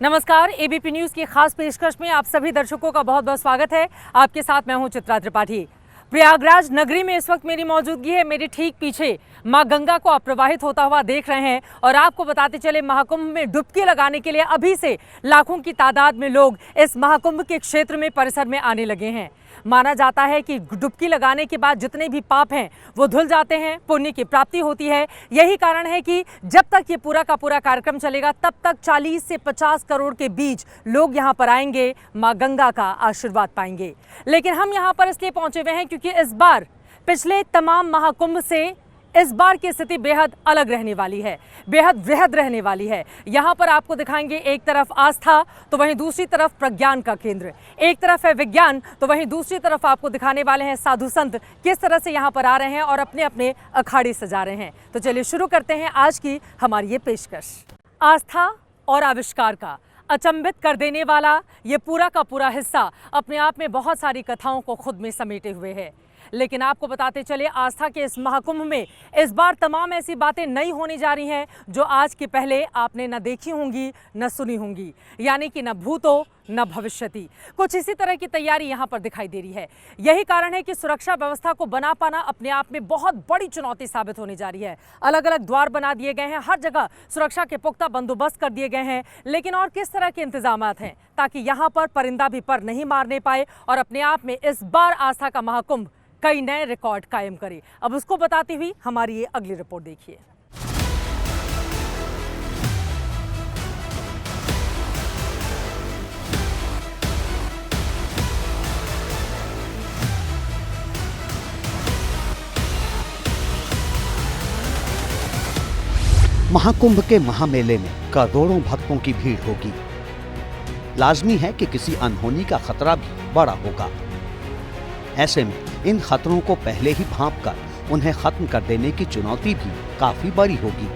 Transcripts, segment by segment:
नमस्कार, ABP news की खास पेशकश में आप सभी दर्शकों का बहुत बहुत स्वागत है। आपके साथ मैं हूं चित्रा त्रिपाठी। प्रयागराज नगरी में इस वक्त मेरी मौजूदगी है। मेरे ठीक पीछे मां गंगा को आप प्रवाहित होता हुआ देख रहे हैं और आपको बताते चले महाकुंभ में डुबकी लगाने के लिए अभी से लाखों की तादाद में लोग इस महाकुंभ के क्षेत्र में परिसर में आने लगे हैं। माना जाता है कि डुबकी लगाने के बाद जितने भी पाप हैं वो धुल जाते हैं, पुण्य की प्राप्ति होती है। यही कारण है कि जब तक ये पूरा का पूरा कार्यक्रम चलेगा तब तक 40 से 50 करोड़ के बीच लोग यहाँ पर आएंगे, माँ गंगा का आशीर्वाद पाएंगे। लेकिन हम यहाँ पर इसलिए पहुंचे हुए हैं क्योंकि इस बार पिछले तमाम महाकुंभ से इस बार की स्थिति बेहद अलग रहने वाली है, बेहद वृहद रहने वाली है। यहाँ पर आपको दिखाएंगे एक तरफ आस्था तो वहीं दूसरी तरफ प्रज्ञान का केंद्र, एक तरफ है विज्ञान तो वहीं दूसरी तरफ आपको दिखाने वाले हैं साधु संत किस तरह से यहाँ पर आ रहे हैं और अपने अपने अखाड़े सजा रहे हैं। तो चलिए शुरू करते हैं आज की हमारी ये पेशकश। आस्था और आविष्कार का अचंभित कर देने वाला ये पूरा का पूरा हिस्सा अपने आप में बहुत सारी कथाओं को खुद में समेटे हुए है। लेकिन आपको बताते चले आस्था के इस महाकुंभ में इस बार तमाम ऐसी बातें नई होने जा रही हैं जो आज के पहले आपने न देखी होंगी न सुनी होंगी, यानी कि न भूतो न भविष्यति। कुछ इसी तरह की तैयारी यहाँ पर दिखाई दे रही है। यही कारण है कि सुरक्षा व्यवस्था को बना पाना अपने आप में बहुत बड़ी चुनौती साबित होने जा रही है। अलग अलग द्वार बना दिए गए हैं, हर जगह सुरक्षा के पुख्ता बंदोबस्त कर दिए गए हैं। लेकिन और किस तरह के इंतजामात हैं ताकि यहाँ पर परिंदा भी पर नहीं मारने पाए और अपने आप में इस बार आस्था का महाकुंभ कई नए रिकॉर्ड कायम करे। अब उसको बताती हुई हमारी ये अगली रिपोर्ट देखिए। महाकुंभ के महामेले में करोड़ों भक्तों की भीड़ होगी। लाजमी है कि किसी अनहोनी का खतरा भी बड़ा होगा। ऐसे में इन खतरों को पहले ही भांपकर उन्हें खत्म कर देने की चुनौती भी काफी बड़ी होगी।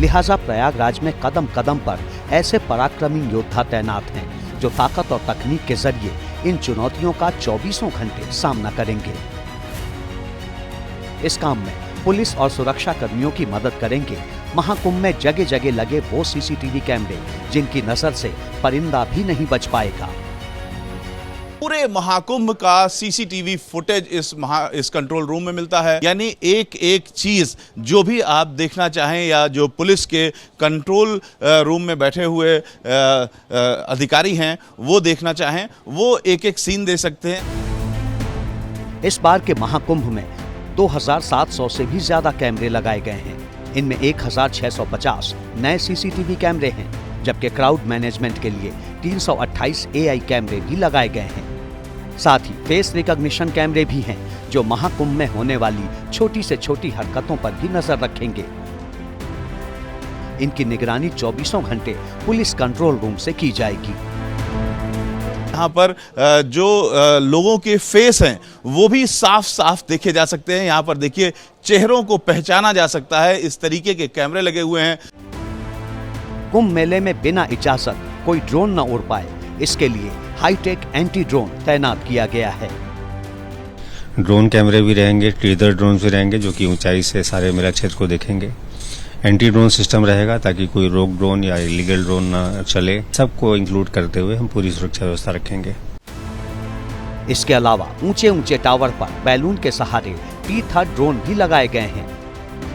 लिहाजा प्रयागराज में कदम कदम पर ऐसे पराक्रमी योद्धा तैनात हैं जो ताकत और तकनीक के जरिए इन चुनौतियों का 24 घंटे सामना करेंगे। इस काम में पुलिस और सुरक्षा कर्मियों की मदद करेंगे महाकुंभ में जगह जगह लगे वो सीसीटीवी कैमरे जिनकी नजर से परिंदा भी नहीं बच पाएगा। पूरे महाकुंभ का सीसीटीवी फुटेज इस कंट्रोल रूम में मिलता है, यानी एक एक चीज जो भी आप देखना चाहें या जो पुलिस के कंट्रोल रूम में बैठे हुए अधिकारी हैं वो देखना चाहें वो एक एक सीन दे सकते हैं। इस बार के महाकुंभ में 2700 से भी ज्यादा कैमरे लगाए गए हैं। इनमें 1650 नए सीसीटीवी कैमरे हैं, जबकि क्राउड मैनेजमेंट के लिए 328 एआई कैमरे भी लगाए गए हैं। साथ ही फेस रिकॉग्निशन कैमरे भी हैं जो महाकुंभ में होने वाली छोटी से छोटी हरकतों पर भी नजर रखेंगे। इनकी निगरानी 24 घंटे पुलिस कंट्रोल रूम से की जाएगी। यहाँ पर जो लोगों के फेस हैं वो भी साफ साफ देखे जा सकते हैं। यहाँ पर देखिए चेहरों को पहचाना जा सकता है, इस तरीके के कैमरे लगे हुए हैं। कुंभ मेले में बिना इजाजत कोई ड्रोन न उड़ पाए, इसके लिए हाईटेक एंटी ड्रोन तैनात किया गया है। ड्रोन कैमरे भी रहेंगे, टीजर ड्रोन भी रहेंगे जो कि ऊंचाई से सारे मेला क्षेत्र को देखेंगे। एंटी ड्रोन सिस्टम रहेगा ताकि कोई रोक ड्रोन या इलीगल ड्रोन न चले। सबको इंक्लूड करते हुए हम पूरी सुरक्षा व्यवस्था रखेंगे। इसके अलावा ऊंचे ऊंचे टावर पर बैलून के सहारे T-3 ड्रोन भी लगाए गए हैं।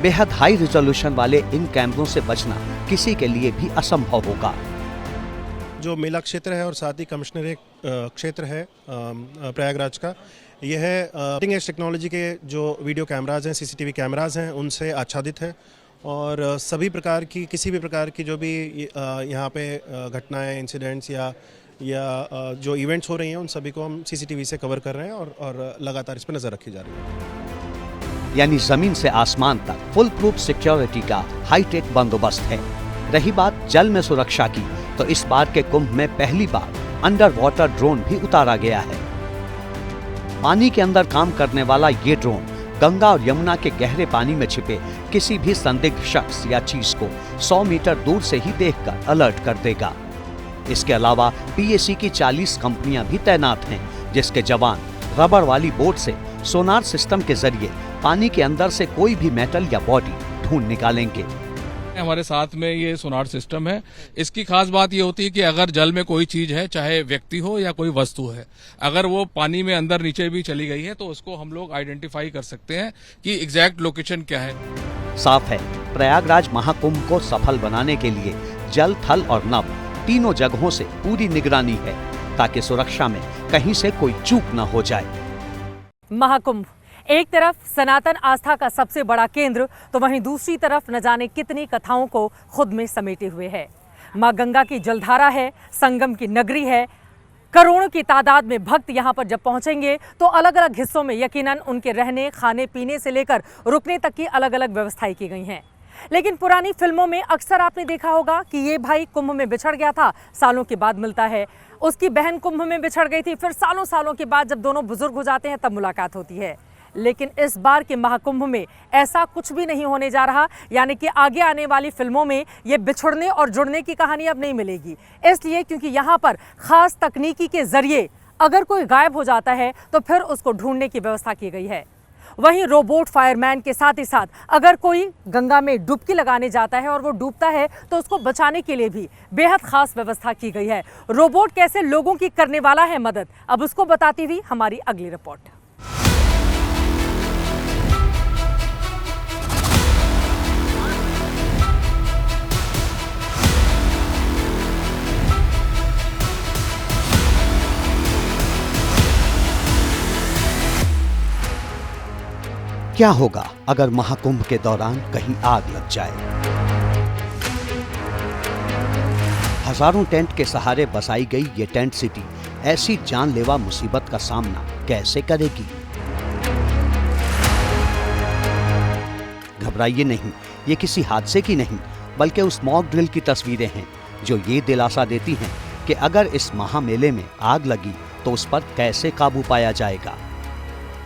बेहद हाई रिजोल्यूशन वाले इन कैमरों से बचना किसी के लिए भी असंभव होगा। जो मेला क्षेत्र है और साथ ही कमिश्नरेट क्षेत्र है प्रयागराज का, यह कटिंग एज टेक्नोलॉजी के जो वीडियो कैमराज हैं, सीसीटीवी कैमराज हैं, उनसे आच्छादित है और सभी प्रकार की किसी भी प्रकार की जो भी यहाँ पे घटनाएं, इंसिडेंट्स या जो इवेंट्स हो रही हैं उन सभी को हम सीसीटीवी से कवर कर रहे हैं और लगातार इस पर नजर रखी जा रही है। यानी जमीन से आसमान तक फुल प्रूफ सिक्योरिटी का हाईटेक बंदोबस्त है। रही बात जल में सुरक्षा की, तो इस बार के कुंभ में पहली बार अंडर वाटर ड्रोन भी उतारा गया है। पानी के अंदर काम करने वाला ये ड्रोन गंगा और यमुना के गहरे पानी में छिपे किसी भी संदिग्ध शख्स या चीज को 100 मीटर दूर से ही देखकर अलर्ट कर देगा। इसके अलावा पीएसी की 40 कंपनियां भी तैनात हैं, जिसके जवान रबर वाली बोट से सोनार सिस्टम के जरिए पानी के अंदर से कोई भी मेटल या बॉडी ढूंढ निकालेंगे। हमारे साथ में ये सोनार सिस्टम है। इसकी खास बात ये होती है कि अगर जल में कोई चीज है, चाहे व्यक्ति हो या कोई वस्तु है, अगर वो पानी में अंदर नीचे भी चली गई है तो उसको हम लोग आइडेंटिफाई कर सकते हैं कि एग्जैक्ट लोकेशन क्या है। साफ है, प्रयागराज महाकुंभ को सफल बनाने के लिए जल, थल और नभ तीनों जगहों से पूरी निगरानी है, ताकि सुरक्षा में कहीं से कोई चूक न हो जाए। महाकुंभ एक तरफ सनातन आस्था का सबसे बड़ा केंद्र, तो वहीं दूसरी तरफ न जाने कितनी कथाओं को खुद में समेटे हुए है। मां गंगा की जलधारा है, संगम की नगरी है। करोड़ों की तादाद में भक्त यहां पर जब पहुंचेंगे तो अलग अलग हिस्सों में यकीनन उनके रहने, खाने पीने से लेकर रुकने तक की अलग अलग व्यवस्थाएं की गई हैं। लेकिन पुरानी फिल्मों में अक्सर आपने देखा होगा कि ये भाई कुंभ में बिछड़ गया था, सालों के बाद मिलता है। उसकी बहन कुंभ में बिछड़ गई थी, फिर सालों सालों के बाद जब दोनों बुजुर्ग हो जाते हैं तब मुलाकात होती है। लेकिन इस बार के महाकुंभ में ऐसा कुछ भी नहीं होने जा रहा, यानी कि आगे आने वाली फिल्मों में ये बिछुड़ने और जुड़ने की कहानी अब नहीं मिलेगी। इसलिए क्योंकि यहाँ पर खास तकनीकी के जरिए अगर कोई गायब हो जाता है तो फिर उसको ढूंढने की व्यवस्था की गई है। वहीं रोबोट फायरमैन के साथ ही साथ अगर कोई गंगा में डुबकी लगाने जाता है और वो डूबता है तो उसको बचाने के लिए भी बेहद खास व्यवस्था की गई है। रोबोट कैसे लोगों की करने वाला है मदद, अब उसको बताती हुई हमारी अगली रिपोर्ट। क्या होगा अगर महाकुंभ के दौरान कहीं आग लग जाए? हजारों टेंट के सहारे बसाई गई ये टेंट सिटी ऐसी जानलेवा मुसीबत का सामना कैसे करेगी? घबराइए नहीं, ये किसी हादसे की नहीं बल्कि उस मॉक ड्रिल की तस्वीरें हैं जो ये दिलासा देती हैं कि अगर इस महामेले में आग लगी तो उस पर कैसे काबू पाया जाएगा।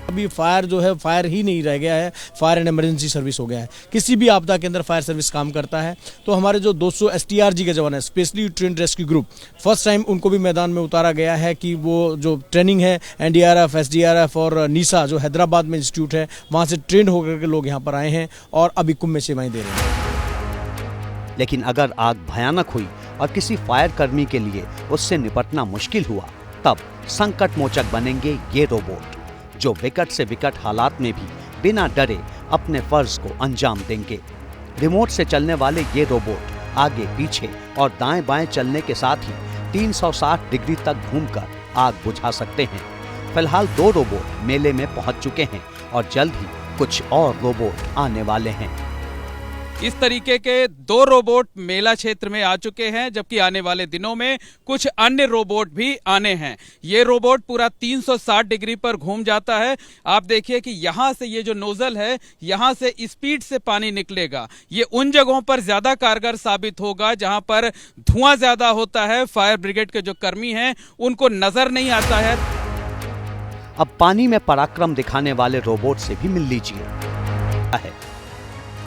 अभी फायर जो है फायर ही नहीं रह गया है, फायर एंड इमरजेंसी सर्विस हो गया है। किसी भी आपदा के अंदर फायर सर्विस काम करता है। तो हमारे जो 200 STRG के जवान है, specially trend rescue group, first time उनको भी मैदान में उतारा गया है कि वो जो ट्रेनिंग है NDRF, SDRF और नीसा जो हैदराबाद में इंस्टीट्यूट है, वहाँ से ट्रेंड होकर के लोग यहाँ पर आए हैं और अभी कुंभ में सेवाएं दे रहे हैं। लेकिन अगर आग भयानक हुई और किसी फायर कर्मी के लिए उससे निपटना मुश्किल हुआ, तब संकट मोचक बनेंगे ये रोबोट, जो विकट से विकट हालात में भी बिना डरे अपने फर्ज को अंजाम देंगे। रिमोट से चलने वाले ये रोबोट आगे पीछे और दाएं बाएं चलने के साथ ही 360 डिग्री तक घूमकर आग बुझा सकते हैं। फिलहाल 2 रोबोट मेले में पहुंच चुके हैं और जल्द ही कुछ और रोबोट आने वाले हैं। इस तरीके के 2 रोबोट मेला क्षेत्र में आ चुके हैं, जबकि आने वाले दिनों में कुछ अन्य रोबोट भी आने हैं। ये रोबोट पूरा 360 डिग्री पर घूम जाता है। आप देखिए कि यहाँ से ये जो नोजल है, यहाँ से स्पीड से पानी निकलेगा। ये उन जगहों पर ज्यादा कारगर साबित होगा जहां पर धुआं ज्यादा होता है। फायर ब्रिगेड के जो कर्मी हैं उनको नजर नहीं आता है। अब पानी में पराक्रम दिखाने वाले रोबोट से भी मिल लीजिए।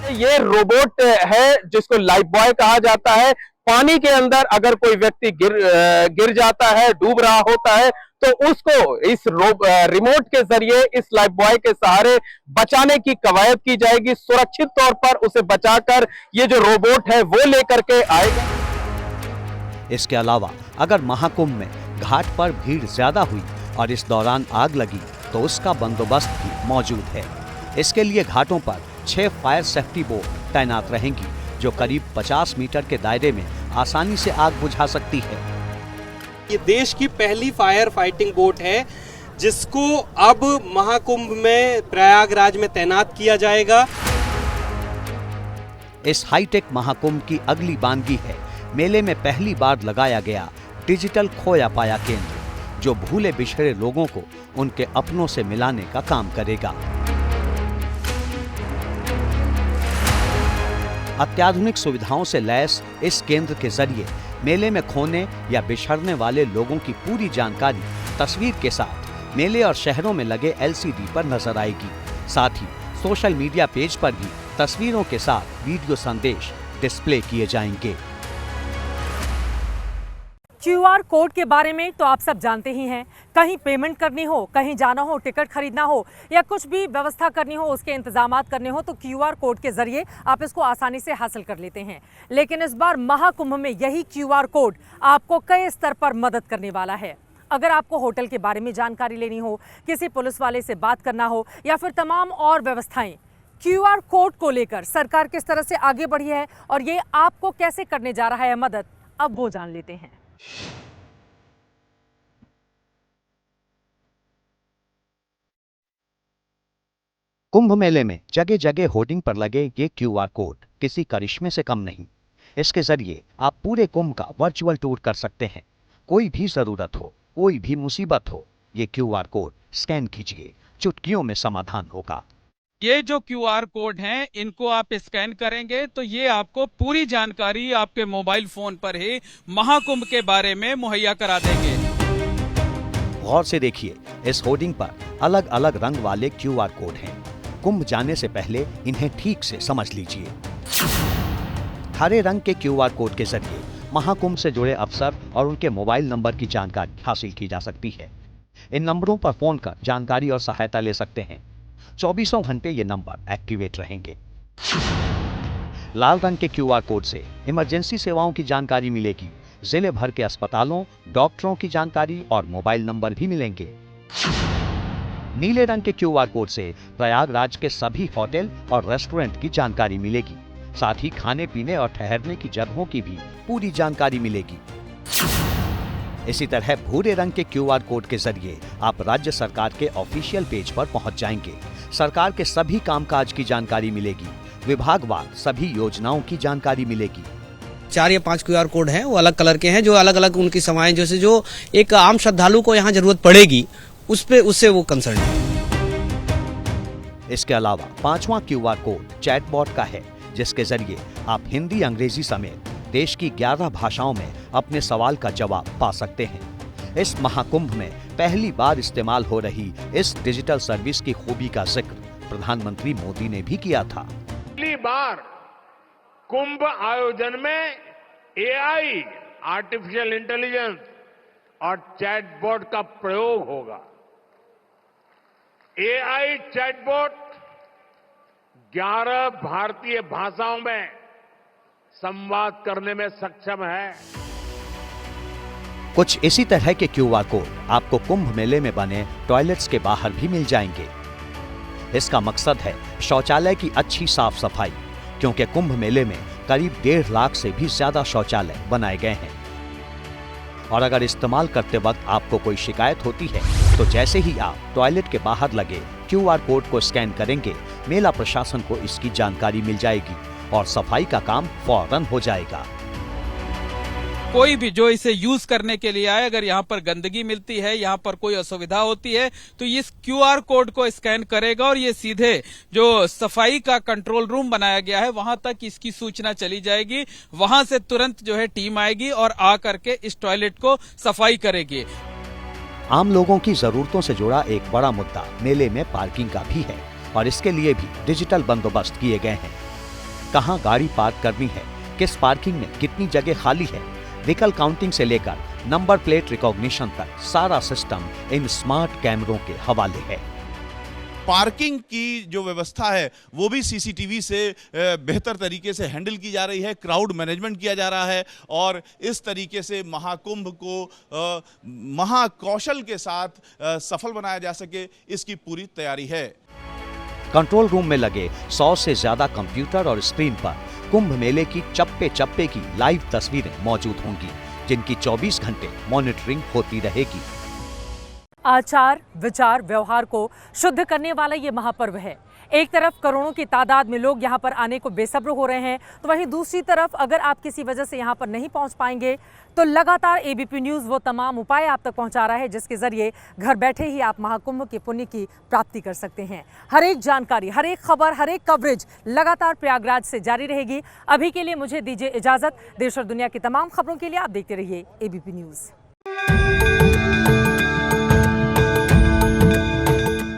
ये रोबोट है जिसको लाइफ बॉय कहा जाता है। पानी के अंदर अगर कोई व्यक्ति गिर जाता है, डूब रहा होता है, तो उसको इस रिमोट के जरिए इस लाइफ बॉय के सहारे बचाने की कवायद की जाएगी। सुरक्षित तौर पर उसे बचाकर ये जो रोबोट है वो लेकर के आएगा। इसके अलावा अगर महाकुंभ में घाट पर भीड़ ज्यादा हुई और इस दौरान आग लगी तो उसका बंदोबस्त भी मौजूद है। इसके लिए घाटों पर 6 फायर सेफ्टी बोट तैनात रहेंगी, जो करीब 50 मीटर के दायरे में आसानी से आग बुझा सकती है। ये देश की पहली फायर फाइटिंग बोट है जिसको अब महाकुंभ में प्रयागराज में तैनात किया जाएगा। इस हाईटेक महाकुंभ की अगली बानगी है मेले में पहली बार लगाया गया डिजिटल खोया पाया केंद्र, जो भूले बिछड़े लोगों को उनके अपनों से मिलाने का काम करेगा। अत्याधुनिक सुविधाओं से लैस इस केंद्र के जरिए मेले में खोने या बिछड़ने वाले लोगों की पूरी जानकारी तस्वीर के साथ मेले और शहरों में लगे LCD पर नजर आएगी। साथ ही सोशल मीडिया पेज पर भी तस्वीरों के साथ वीडियो संदेश डिस्प्ले किए जाएंगे। क्यूआर कोड के बारे में तो आप सब जानते ही हैं। कहीं पेमेंट करनी हो, कहीं जाना हो, टिकट खरीदना हो या कुछ भी व्यवस्था करनी हो, उसके इंतजामात करने हो तो क्यूआर कोड के जरिए आप इसको आसानी से हासिल कर लेते हैं। लेकिन इस बार महाकुंभ में यही क्यूआर कोड आपको कई स्तर पर मदद करने वाला है। अगर आपको होटल के बारे में जानकारी लेनी हो, किसी पुलिस वाले से बात करना हो या फिर तमाम और व्यवस्थाएं, क्यूआर कोड को लेकर सरकार किस तरह से आगे बढ़ी है और ये आपको कैसे करने जा रहा है मदद, अब वो जान लेते हैं। कुंभ मेले में जगह जगह होर्डिंग पर लगे ये क्यूआर कोड किसी करिश्मे से कम नहीं। इसके जरिए आप पूरे कुंभ का वर्चुअल टूर कर सकते हैं। कोई भी जरूरत हो, कोई भी मुसीबत हो, ये क्यूआर कोड स्कैन कीजिए, चुटकियों में समाधान होगा। ये जो क्यूआर कोड हैं, इनको आप स्कैन करेंगे तो ये आपको पूरी जानकारी आपके मोबाइल फोन पर ही महाकुंभ के बारे में मुहैया करा देंगे। गौर से देखिए, इस होर्डिंग पर अलग अलग रंग वाले क्यूआर कोड हैं। कुंभ जाने से पहले इन्हें ठीक से समझ लीजिए। हरे रंग के क्यूआर कोड के जरिए महाकुंभ से जुड़े अफसर और उनके मोबाइल नंबर की जानकारी हासिल की जा सकती है। इन नंबरों पर फोन कर जानकारी और सहायता ले सकते हैं। 24 घंटे ये नंबर एक्टिवेट रहेंगे। लाल रंग के क्यूआर कोड से इमरजेंसी सेवाओं की जानकारी मिलेगी। जिले भर के अस्पतालों, डॉक्टरों की जानकारी और मोबाइल नंबर भी मिलेंगे। नीले रंग के क्यूआर कोड से प्रयागराज के सभी होटल और रेस्टोरेंट की जानकारी मिलेगी। साथ ही खाने पीने और ठहरने की जगहों की भी पूरी जानकारी मिलेगी। इसी तरह भूरे रंग के क्यूआर कोड के जरिए आप राज्य सरकार के ऑफिशियल पेज पर पहुंच जाएंगे। सरकार के सभी कामकाज की जानकारी मिलेगी। विभागवार सभी योजनाओं की जानकारी मिलेगी। 4 या 5 क्यूआर कोड हैं, वो अलग कलर के हैं, जो अलग अलग उनकी सेवाएं, जैसे जो एक आम श्रद्धालु को यहाँ जरूरत पड़ेगी उससे वो कंसर्न है। इसके अलावा 5वां क्यूआर कोड चैटबॉट का है, जिसके जरिए आप हिंदी, अंग्रेजी समेत देश की 11 भाषाओं में अपने सवाल का जवाब पा सकते हैं। इस महाकुंभ में पहली बार इस्तेमाल हो रही इस डिजिटल सर्विस की खूबी का जिक्र प्रधानमंत्री मोदी ने भी किया था। पहली बार कुंभ आयोजन में एआई, आर्टिफिशियल इंटेलिजेंस और चैटबॉट का प्रयोग होगा। एआई चैटबॉट 11 भारतीय भाषाओं में संवाद करने में सक्षम है। कुछ इसी तरह के क्यूआर कोड आपको कुंभ मेले में बने टॉयलेट्स के बाहर भी मिल जाएंगे। इसका मकसद है शौचालय की अच्छी साफ सफाई, क्योंकि कुंभ मेले में करीब 1.5 लाख से भी ज्यादा शौचालय बनाए गए हैं। और अगर इस्तेमाल करते वक्त आपको कोई शिकायत होती है तो जैसे ही आप टॉयलेट के बाहर लगे क्यूआर कोड को स्कैन करेंगे, मेला प्रशासन को इसकी जानकारी मिल जाएगी और सफाई का काम फौरन हो जाएगा। कोई भी जो इसे यूज करने के लिए आए, अगर यहाँ पर गंदगी मिलती है, यहाँ पर कोई असुविधा होती है, तो इस क्यूआर कोड को स्कैन करेगा और ये सीधे जो सफाई का कंट्रोल रूम बनाया गया है वहां तक इसकी सूचना चली जाएगी। वहां से तुरंत जो है टीम आएगी और आ करके इस टॉयलेट को सफाई करेगी। आम लोगों की जरूरतों से जुड़ा एक बड़ा मुद्दा मेले में पार्किंग का भी है और इसके लिए भी डिजिटल बंदोबस्त किए गए हैं। कहाँ गाड़ी पार्क करनी है, किस पार्किंग में कितनी जगह खाली है, व्हीकल काउंटिंग से लेकर नंबर प्लेट रिकॉग्निशन तक सारा सिस्टम इन स्मार्ट कैमरों के हवाले है। पार्किंग की जो व्यवस्था है वो भी सीसीटीवी से बेहतर तरीके से हैंडल की जा रही है। क्राउड मैनेजमेंट किया जा रहा है और इस तरीके से महाकुंभ को महाकौशल के साथ सफल बनाया जा सके, इसकी पूरी तैयारी है। कंट्रोल रूम में लगे 100 से ज्यादा कंप्यूटर और स्क्रीन पर कुंभ मेले की चप्पे चप्पे की लाइव तस्वीरें मौजूद होंगी, जिनकी 24 घंटे मॉनिटरिंग होती रहेगी। आचार, विचार, व्यवहार को शुद्ध करने वाला ये महापर्व है। एक तरफ करोड़ों की तादाद में लोग यहाँ पर आने को बेसब्र हो रहे हैं, तो वहीं दूसरी तरफ अगर आप किसी वजह से यहाँ पर नहीं पहुँच पाएंगे तो लगातार एबीपी न्यूज़ वो तमाम उपाय आप तक पहुँचा रहा है जिसके जरिए घर बैठे ही आप महाकुंभ के पुण्य की प्राप्ति कर सकते हैं। हर एक जानकारी, हर एक खबर, हर एक कवरेज लगातार प्रयागराज से जारी रहेगी। अभी के लिए मुझे दीजिए इजाज़त। देश और दुनिया की तमाम खबरों के लिए आप देखते रहिए एबीपी न्यूज़।